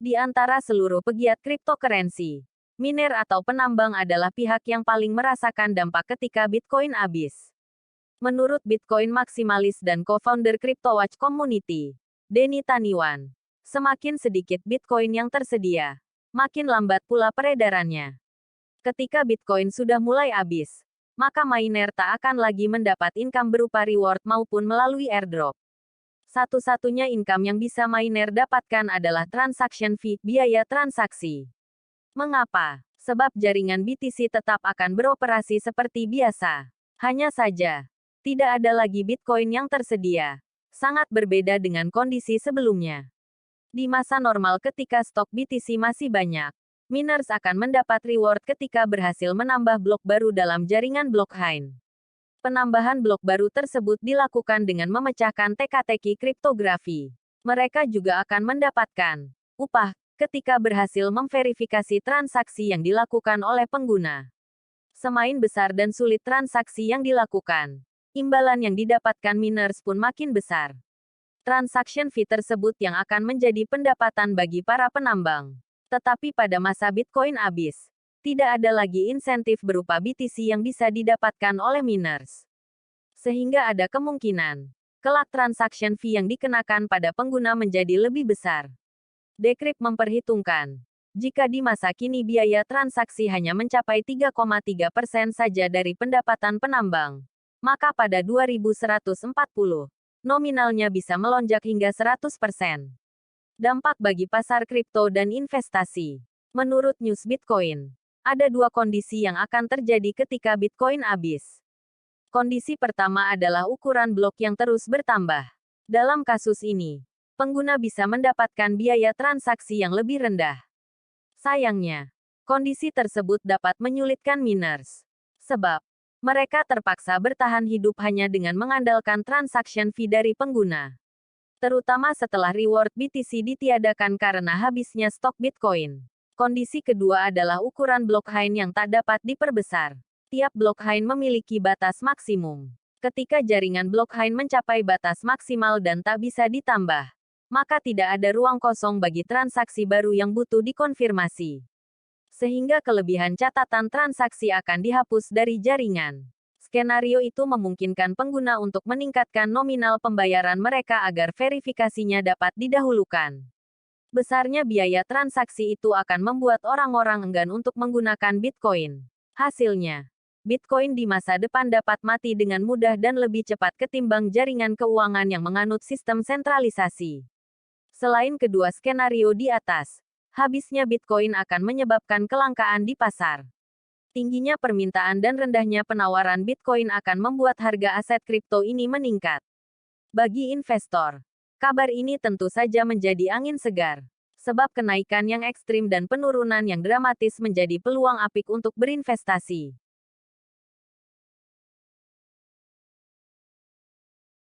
Di antara seluruh pegiat cryptocurrency, miner atau penambang adalah pihak yang paling merasakan dampak ketika Bitcoin habis. Menurut Bitcoin maksimalis dan co-founder CryptoWatch Community, Denny Taniwan, semakin sedikit Bitcoin yang tersedia, makin lambat pula peredarannya. Ketika Bitcoin sudah mulai habis, maka miner tak akan lagi mendapat income berupa reward maupun melalui airdrop. Satu-satunya income yang bisa miner dapatkan adalah transaction fee, biaya transaksi. Mengapa? Sebab jaringan BTC tetap akan beroperasi seperti biasa. Hanya saja, tidak ada lagi Bitcoin yang tersedia. Sangat berbeda dengan kondisi sebelumnya. Di masa normal ketika stok BTC masih banyak, miners akan mendapat reward ketika berhasil menambah blok baru dalam jaringan blockchain. Penambahan blok baru tersebut dilakukan dengan memecahkan teka-teki kriptografi. Mereka juga akan mendapatkan upah ketika berhasil memverifikasi transaksi yang dilakukan oleh pengguna. Semakin besar dan sulit transaksi yang dilakukan, imbalan yang didapatkan miners pun makin besar. Transaction fee tersebut yang akan menjadi pendapatan bagi para penambang. Tetapi pada masa Bitcoin habis, tidak ada lagi insentif berupa BTC yang bisa didapatkan oleh miners. Sehingga ada kemungkinan, kelak transaction fee yang dikenakan pada pengguna menjadi lebih besar. Decrypt memperhitungkan, jika di masa kini biaya transaksi hanya mencapai 3,3% saja dari pendapatan penambang, maka pada 2140, nominalnya bisa melonjak hingga 100%. Dampak bagi pasar kripto dan investasi. Menurut News Bitcoin, ada dua kondisi yang akan terjadi ketika Bitcoin habis. Kondisi pertama adalah ukuran blok yang terus bertambah. Dalam kasus ini, pengguna bisa mendapatkan biaya transaksi yang lebih rendah. Sayangnya, kondisi tersebut dapat menyulitkan miners. Sebab, mereka terpaksa bertahan hidup hanya dengan mengandalkan transaction fee dari pengguna. Terutama setelah reward BTC ditiadakan karena habisnya stok Bitcoin. Kondisi kedua adalah ukuran blockchain yang tak dapat diperbesar. Tiap blockchain memiliki batas maksimum. Ketika jaringan blockchain mencapai batas maksimal dan tak bisa ditambah, maka tidak ada ruang kosong bagi transaksi baru yang butuh dikonfirmasi. Sehingga kelebihan catatan transaksi akan dihapus dari jaringan. Skenario itu memungkinkan pengguna untuk meningkatkan nominal pembayaran mereka agar verifikasinya dapat didahulukan. Besarnya biaya transaksi itu akan membuat orang-orang enggan untuk menggunakan Bitcoin. Hasilnya, Bitcoin di masa depan dapat mati dengan mudah dan lebih cepat ketimbang jaringan keuangan yang menganut sistem sentralisasi. Selain kedua skenario di atas, habisnya Bitcoin akan menyebabkan kelangkaan di pasar. Tingginya permintaan dan rendahnya penawaran Bitcoin akan membuat harga aset kripto ini meningkat. Bagi investor, kabar ini tentu saja menjadi angin segar. Sebab kenaikan yang ekstrim dan penurunan yang dramatis menjadi peluang apik untuk berinvestasi.